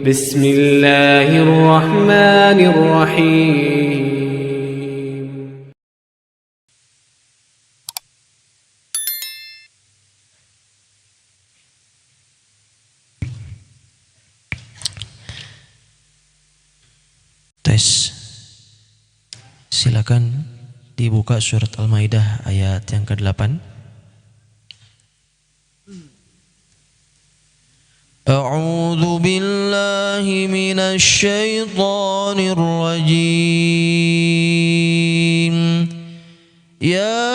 بسم الله الرحمن الرحيم. Tes. Silakan dibuka surat Al-Maidah ayat yang ke-8. A'udzu billahi minasy syaithanir rajim. Ya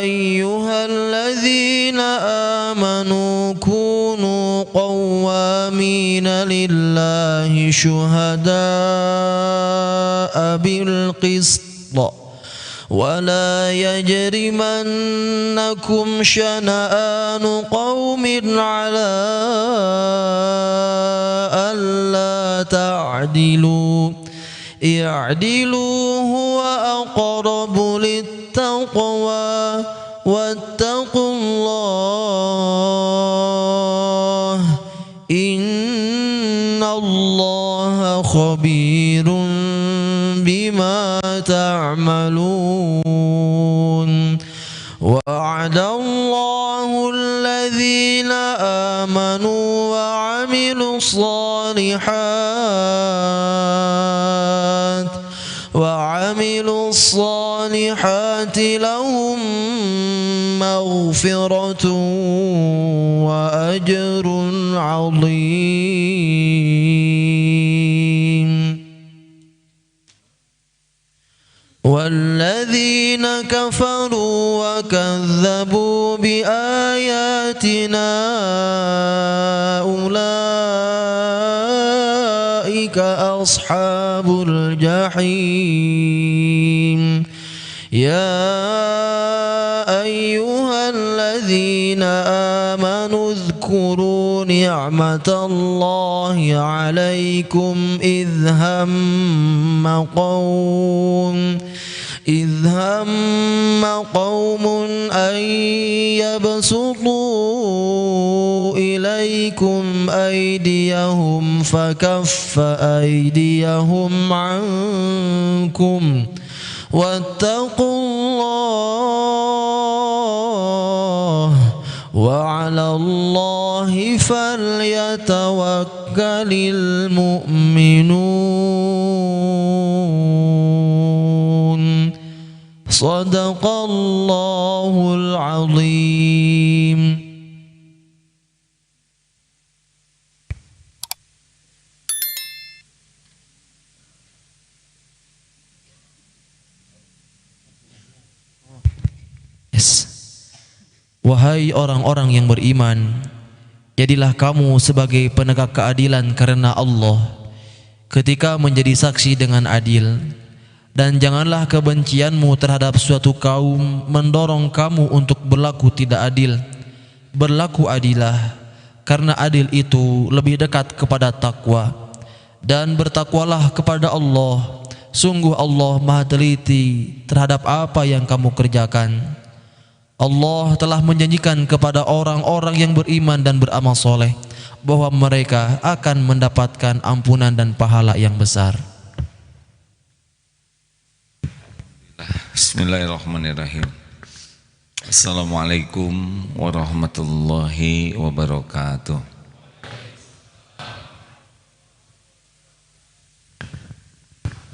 ayyuhalladzina amanu kunu qawwamina lillahi syuhada'a bil qist ولا يجرمنكم شنآن قوم على ألا تعدلوا اعدلوا هو أقرب للتقوى واتقوا الله إن الله خبير بما تعملون وعد الله الذين آمنوا وعملوا الصالحات لهم مغفرة وأجر عظيم والذين كفروا وكذبوا بآياتنا أولئك أصحاب الجحيم يا أيها الذين آمنوا اذكروا نعمة الله عليكم إذ هم قوم أن يبسطوا إليكم أيديهم فكف أيديهم عنكم واتقوا الله وعلى الله فليتوكل المؤمنون صدق الله العظيم. Wahai orang-orang yang beriman, jadilah kamu sebagai penegak keadilan karena Allah ketika menjadi saksi dengan adil, dan janganlah kebencianmu terhadap suatu kaum mendorong kamu untuk berlaku tidak adil. Berlaku adilah, karena adil itu lebih dekat kepada takwa, dan bertakwalah kepada Allah. Sungguh Allah Maha teliti terhadap apa yang kamu kerjakan. Allah telah menjanjikan kepada orang-orang yang beriman dan beramal soleh bahwa mereka akan mendapatkan ampunan dan pahala yang besar. Bismillahirrahmanirrahim. Assalamualaikum warahmatullahi wabarakatuh.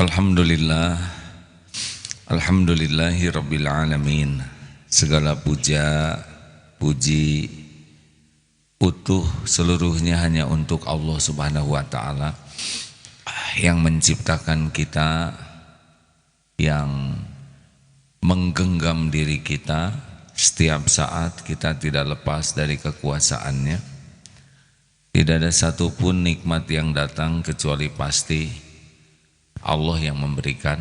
Alhamdulillah, alhamdulillahi rabbil alamin. Segala puja, puji, utuh seluruhnya hanya untuk Allah Subhanahu wa ta'ala yang menciptakan kita, yang menggenggam diri kita setiap saat. Kita tidak lepas dari kekuasaannya. Tidak ada satupun nikmat yang datang kecuali pasti Allah yang memberikan,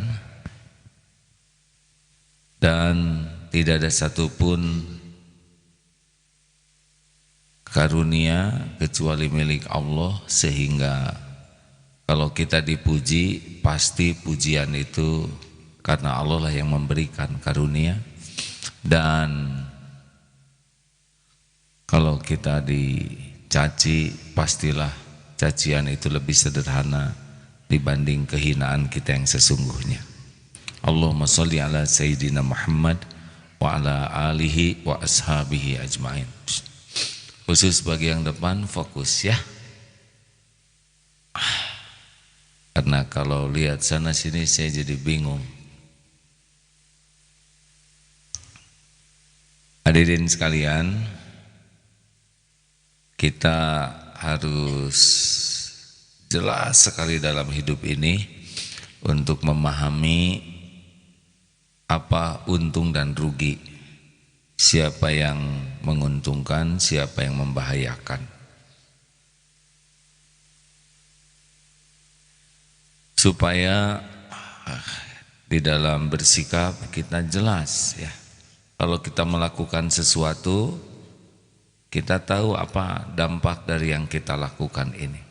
dan tidak ada satupun karunia kecuali milik Allah, sehingga kalau kita dipuji pasti pujian itu karena Allah lah yang memberikan karunia. Dan kalau kita caci, pastilah cacian itu lebih sederhana dibanding kehinaan kita yang sesungguhnya. Allahumma sholli ala Sayyidina Muhammad wa ala alihi wa ashabihi ajmain. Khusus bagi yang depan fokus ya. Karena kalau lihat sana sini saya jadi bingung. Hadirin sekalian, kita harus jelas sekali dalam hidup ini untuk memahami apa untung dan rugi, siapa yang menguntungkan, siapa yang membahayakan. Supaya di dalam bersikap kita jelas ya. Kalau kita melakukan sesuatu, kita tahu apa dampak dari yang kita lakukan ini.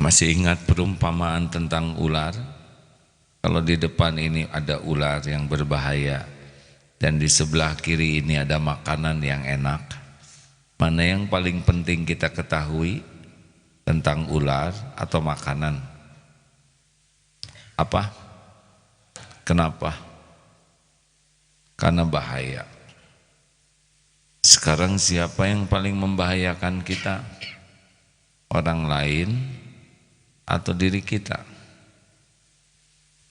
Masih ingat perumpamaan tentang ular? Kalau di depan ini ada ular yang berbahaya dan di sebelah kiri ini ada makanan yang enak, mana yang paling penting kita ketahui tentang ular atau makanan? Apa? Kenapa? Karena bahaya. Sekarang siapa yang paling membahayakan kita? Orang lain atau diri kita?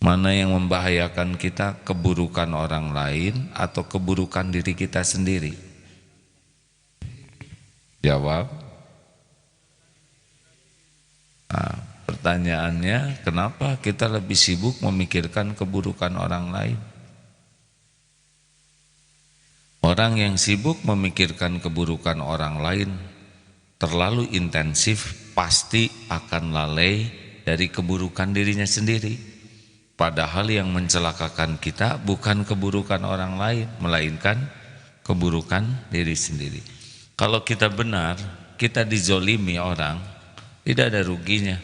Mana yang membahayakan kita? Keburukan orang lain atau keburukan diri kita sendiri? Jawab. Nah, pertanyaannya, kenapa kita lebih sibuk memikirkan keburukan orang lain? Orang yang sibuk memikirkan keburukan orang lain terlalu intensif, pasti akan lalai dari keburukan dirinya sendiri. Padahal yang mencelakakan kita bukan keburukan orang lain, melainkan keburukan diri sendiri. Kalau kita benar, kita dizolimi orang, tidak ada ruginya.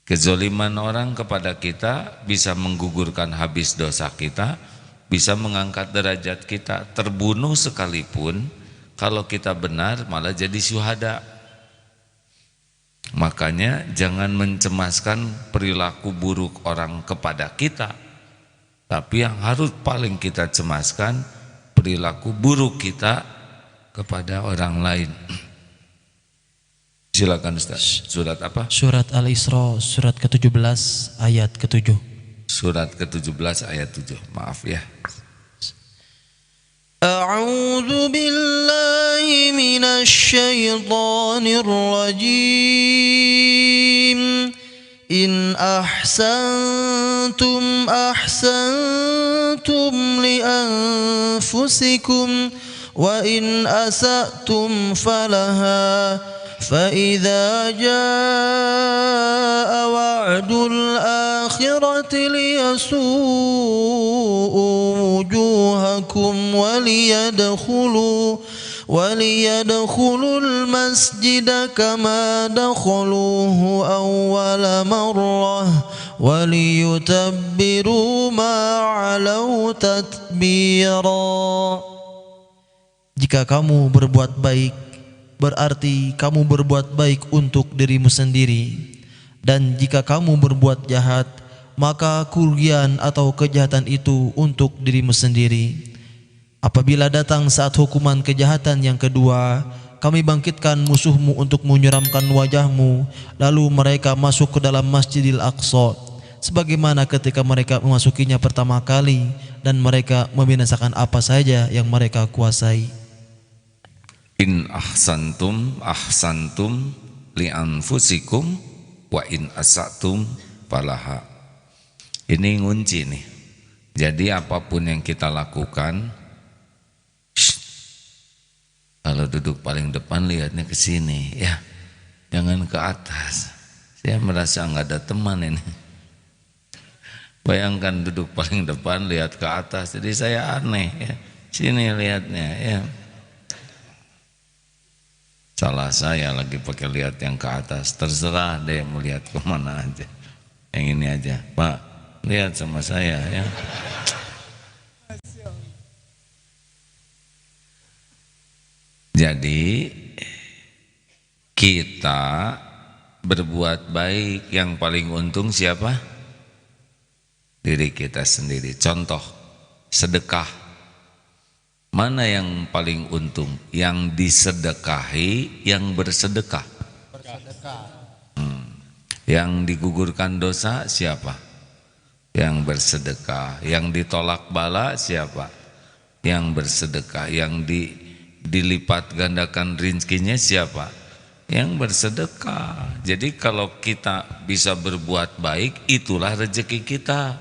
Kezoliman orang kepada kita bisa menggugurkan habis dosa kita, bisa mengangkat derajat kita. Terbunuh sekalipun, kalau kita benar malah jadi syuhada. Makanya jangan mencemaskan perilaku buruk orang kepada kita, tapi yang harus paling kita cemaskan perilaku buruk kita kepada orang lain. Silakan Ustaz. Surat apa? Surat Al-Isra, surat ke-17 ayat ke-7. Surat ke-17 ayat 7. Maaf ya. A'udzu billahi minasy syaithanir rajim. In ahsantum ahsantum li anfusikum wa in asatum falaha. فإذا جاء وعد الآخرة ليسوءوا وجوهكم وليدخلوا المسجد كما دخلوه أول مرة وليتبروا ما علوا تتبيرا. Jika kamu berbuat baik, berarti kamu berbuat baik untuk dirimu sendiri, dan jika kamu berbuat jahat, maka kerugian atau kejahatan itu untuk dirimu sendiri. Apabila datang saat hukuman kejahatan yang kedua, kami bangkitkan musuhmu untuk menyeramkan wajahmu, lalu mereka masuk ke dalam Masjidil Aqsa, sebagaimana ketika mereka memasukinya pertama kali, dan mereka membinasakan apa saja yang mereka kuasai. In ahsantum ahsantum li anfusikum wa in asatum falaha. Ini ngunci nih. Jadi apapun yang kita lakukan, kalau duduk paling depan lihatnya ke sini ya, jangan ke atas. Saya merasa nggak ada teman ini. Bayangkan duduk paling depan lihat ke atas, jadi saya aneh ya. Sini lihatnya ya. Salah saya lagi pakai lihat yang ke atas. Terserah deh mau lihat kemana aja. Yang ini aja, Pak, lihat sama saya ya. Jadi kita berbuat baik, yang paling untung siapa? Diri kita sendiri. Contoh, sedekah. Mana yang paling untung? Yang disedekahi, yang bersedekah. Yang digugurkan dosa siapa? Yang bersedekah. Yang ditolak bala siapa? Yang bersedekah. Yang dilipat gandakan rezekinya siapa? Yang bersedekah. Jadi kalau kita bisa berbuat baik, itulah rezeki kita.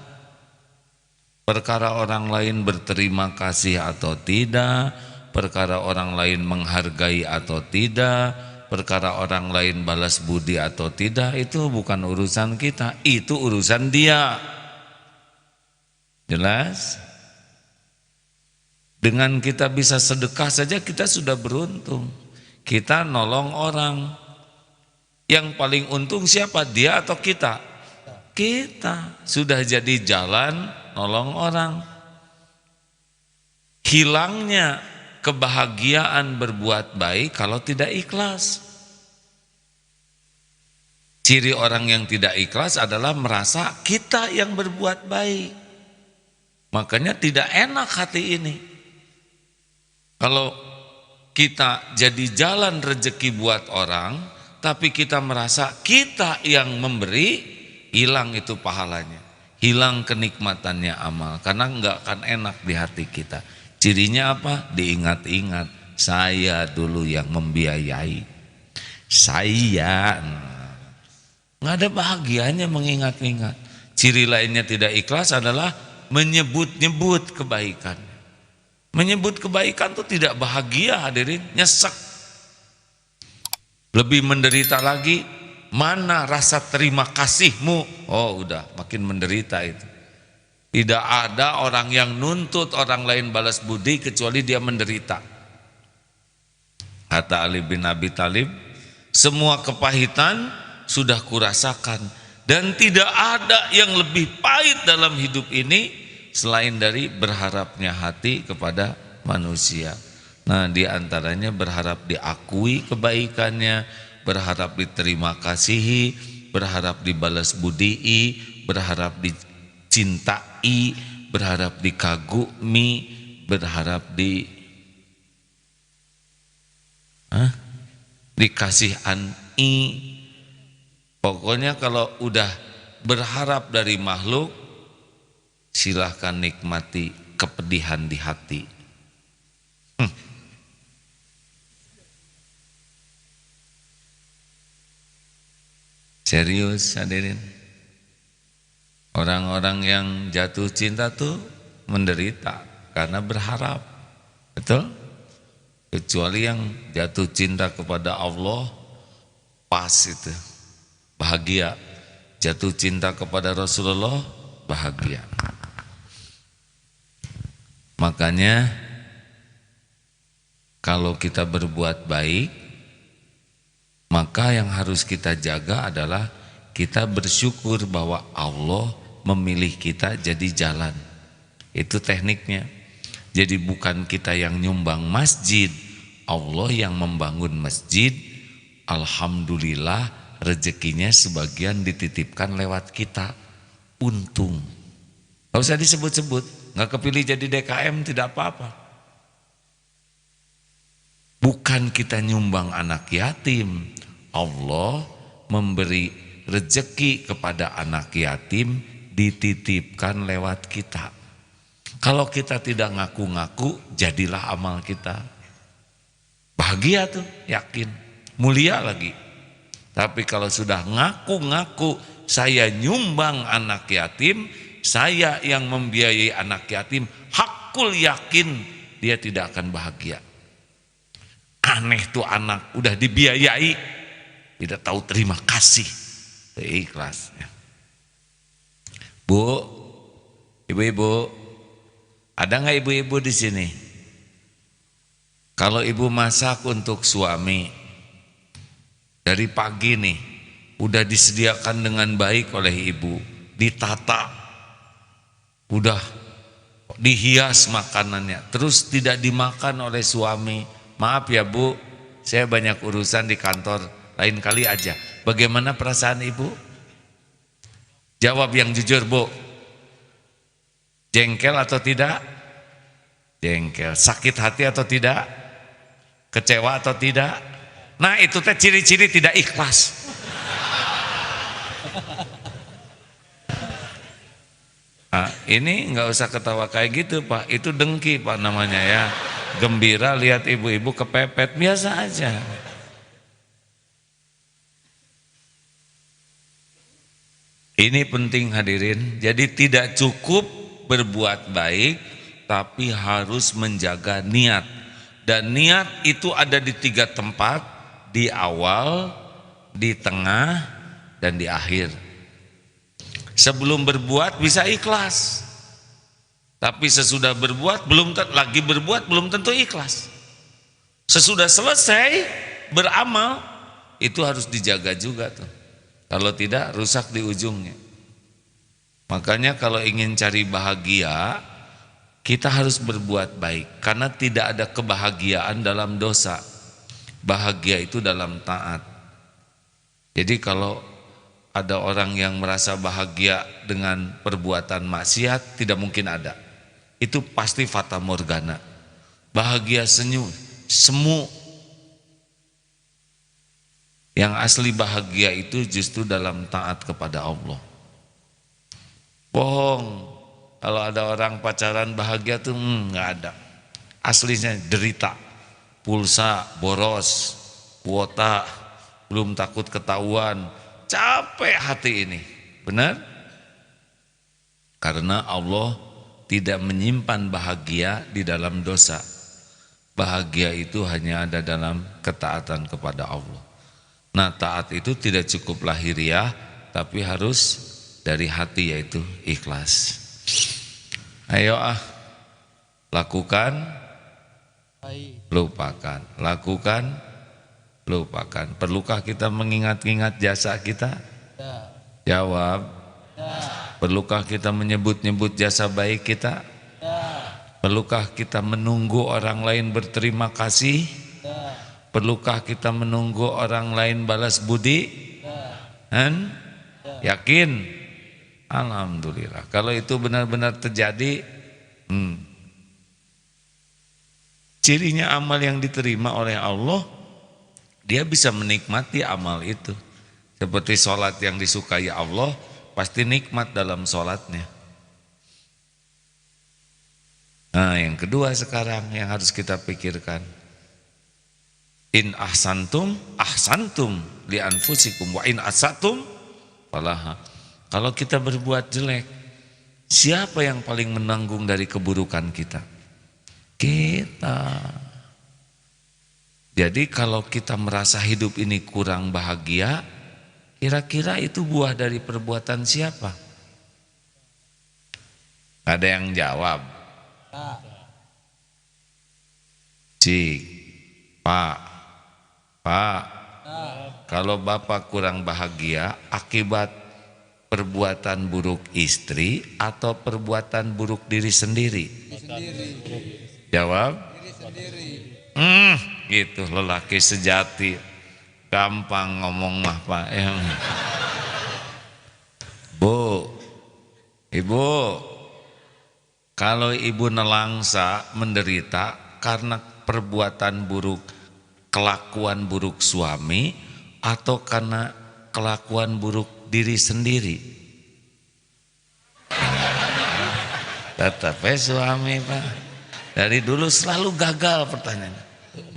Perkara orang lain berterima kasih atau tidak, perkara orang lain menghargai atau tidak, perkara orang lain balas budi atau tidak, itu bukan urusan kita, itu urusan dia. Jelas? Dengan kita bisa sedekah saja kita sudah beruntung. Kita nolong orang. Yang paling untung siapa? Dia atau kita? Kita. Sudah jadi jalan nolong orang. Hilangnya kebahagiaan berbuat baik kalau tidak ikhlas. Ciri orang yang tidak ikhlas adalah merasa kita yang berbuat baik. Makanya tidak enak hati ini. Kalau kita jadi jalan rezeki buat orang, tapi kita merasa kita yang memberi, hilang itu pahalanya, hilang kenikmatannya amal, karena enggak akan enak di hati kita. Cirinya apa? Diingat-ingat, saya dulu yang membiayai, saya. Nggak ada bahagianya mengingat-ingat. Ciri lainnya tidak ikhlas adalah menyebut-nyebut kebaikan. Menyebut kebaikan itu tidak bahagia, hadirin, nyesek. Lebih menderita lagi, mana rasa terima kasihmu? Oh udah, makin menderita itu. Tidak ada orang yang nuntut orang lain balas budi kecuali dia menderita. Kata Ali bin Abi Thalib, semua kepahitan sudah kurasakan, dan tidak ada yang lebih pahit dalam hidup ini selain dari berharapnya hati kepada manusia. Nah, di antaranya berharap diakui kebaikannya, berharap diterima kasihi, berharap dibalas budii, berharap dicintai, berharap dikagumi, berharap dikasihani. Pokoknya kalau udah berharap dari makhluk, silahkan nikmati kepedihan di hati. Serius hadirin. Orang-orang yang jatuh cinta tuh menderita karena berharap. Betul? Kecuali yang jatuh cinta kepada Allah, pas itu, bahagia. Jatuh cinta kepada Rasulullah, bahagia. Makanya kalau kita berbuat baik, maka yang harus kita jaga adalah kita bersyukur bahwa Allah memilih kita jadi jalan. Itu tekniknya. Jadi bukan kita yang nyumbang masjid, Allah yang membangun masjid. Alhamdulillah rezekinya sebagian dititipkan lewat kita. Untung. Gak usah disebut-sebut. Gak kepilih jadi DKM tidak apa-apa. Bukan kita nyumbang anak yatim. Allah memberi rezeki kepada anak yatim, dititipkan lewat kita. Kalau kita tidak ngaku-ngaku, jadilah amal kita. Bahagia tuh, yakin. Mulia lagi. Tapi kalau sudah ngaku-ngaku, saya nyumbang anak yatim, saya yang membiayai anak yatim, hakul yakin dia tidak akan bahagia. Aneh tuh anak, udah dibiayai, tidak tahu terima kasih, ikhlas. Bu, ibu-ibu, ada nggak ibu-ibu di sini? Kalau ibu masak untuk suami, dari pagi nih, udah disediakan dengan baik oleh ibu, ditata, udah dihias makanannya, terus tidak dimakan oleh suami, maaf ya Bu, saya banyak urusan di kantor, lain kali aja. Bagaimana perasaan Ibu? Jawab yang jujur Bu. Jengkel atau tidak? Jengkel. Sakit hati atau tidak? Kecewa atau tidak? Nah itu teh ciri-ciri tidak ikhlas. Nah, ini nggak usah ketawa kayak gitu Pak, itu dengki Pak namanya ya. Gembira lihat ibu-ibu kepepet, biasa aja. Ini penting hadirin, jadi tidak cukup berbuat baik, tapi harus menjaga niat. Dan niat itu ada di 3 tempat, di awal, di tengah, dan di akhir. Sebelum berbuat bisa ikhlas, tapi sesudah berbuat lagi berbuat belum tentu ikhlas. Sesudah selesai beramal itu harus dijaga juga tuh. Kalau tidak rusak di ujungnya. Makanya kalau ingin cari bahagia kita harus berbuat baik, karena tidak ada kebahagiaan dalam dosa. Bahagia itu dalam taat. Jadi kalau ada orang yang merasa bahagia dengan perbuatan maksiat, tidak mungkin ada. Itu pasti fata morgana. Bahagia semu. Yang asli bahagia itu justru dalam taat kepada Allah. Bohong. Kalau ada orang pacaran bahagia tuh nggak ada. Aslinya derita. Pulsa boros, kuota belum takut ketahuan. Capek hati ini, benar? Karena Allah tidak menyimpan bahagia di dalam dosa. Bahagia itu hanya ada dalam ketaatan kepada Allah. Nah, taat itu tidak cukup lahiriah, tapi harus dari hati, yaitu ikhlas. Ayo lakukan, lupakan. Lakukan, lupakan. Perlukah kita mengingat-ingat jasa kita? Jawab. Perlukah kita menyebut-nyebut jasa baik kita? Perlukah kita menunggu orang lain berterima kasih? Perlukah kita menunggu orang lain balas budi? Yakin? Alhamdulillah. Kalau itu benar-benar terjadi, cirinya amal yang diterima oleh Allah, dia bisa menikmati amal itu. Seperti sholat yang disukai Allah, pasti nikmat dalam sholatnya. Nah, yang kedua sekarang yang harus kita pikirkan, in ahsantum ahsantum li anfusikum wa in asatum falaha. Kalau kita berbuat jelek, siapa yang paling menanggung dari keburukan kita? Kita. Jadi kalau kita merasa hidup ini kurang bahagia, kira-kira itu buah dari perbuatan siapa? Ada yang jawab? Cik, Pak, kalau Bapak kurang bahagia akibat perbuatan buruk istri atau perbuatan buruk diri sendiri? Jawab? Diri sendiri. Gitu, lelaki sejati. Gampang ngomong mah Pak. Bu, Ibu, kalau Ibu nelangsa menderita karena perbuatan buruk, kelakuan buruk suami, atau karena kelakuan buruk diri sendiri? Tetap suami Pak. Dari dulu selalu gagal pertanyaannya.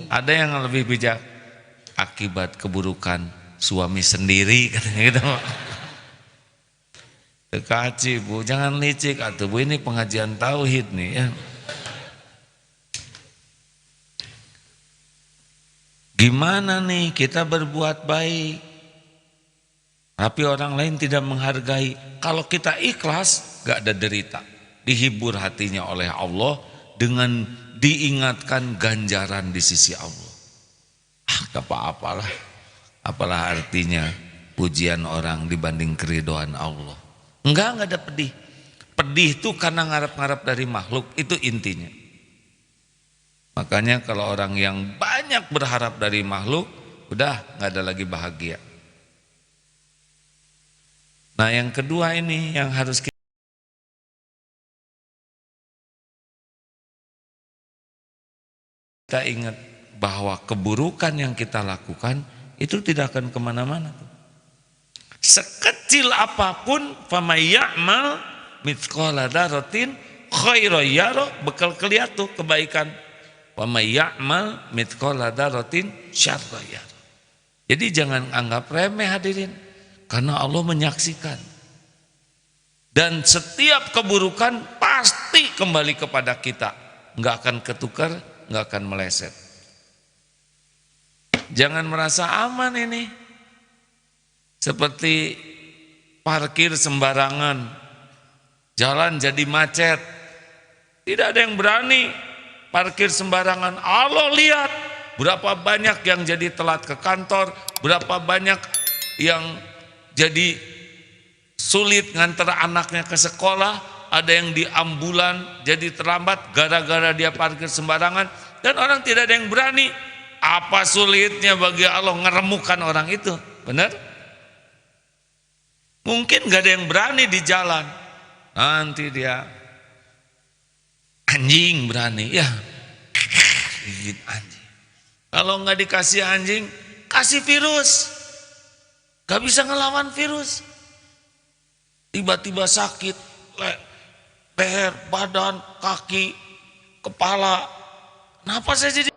Ada yang lebih bijak, akibat keburukan suami sendiri katanya gitu. Tekaci Bu, jangan licik atuh Bu, ini pengajian tauhid nih ya. Gimana nih kita berbuat baik tapi orang lain tidak menghargai? Kalau kita ikhlas gak ada derita, dihibur hatinya oleh Allah dengan diingatkan ganjaran di sisi Allah. Gak apa-apalah, apalah artinya pujian orang dibanding keridhaan Allah. Enggak ada pedih. Pedih itu karena ngarap-ngarap dari makhluk, itu intinya. Makanya kalau orang yang banyak berharap dari makhluk, udah nggak ada lagi bahagia. Nah yang kedua ini yang harus kita ingat, bahwa keburukan yang kita lakukan itu tidak akan kemana-mana. Sekecil apapun, famay ya'mal mithqala dzarratin khairan yarah, bekal kelihatan kebaikan. Famay ya'mal mithqala dzarratin syarran yarah. Jadi jangan anggap remeh hadirin, karena Allah menyaksikan. Dan setiap keburukan pasti kembali kepada kita, nggak akan ketukar, nggak akan meleset. Jangan merasa aman ini, seperti parkir sembarangan, jalan jadi macet, tidak ada yang berani parkir sembarangan. Allah lihat berapa banyak yang jadi telat ke kantor, berapa banyak yang jadi sulit nganter anaknya ke sekolah, ada yang di ambulan jadi terlambat gara-gara dia parkir sembarangan, dan orang tidak ada yang berani. Apa sulitnya bagi Allah ngeremukan orang itu? Benar? Mungkin gak ada yang berani di jalan. Nanti dia anjing berani, ya gigit anjing. Kalau nggak dikasih anjing, kasih virus. Gak bisa ngelawan virus. Tiba-tiba sakit, leher, badan, kaki, kepala. Kenapa saya jadi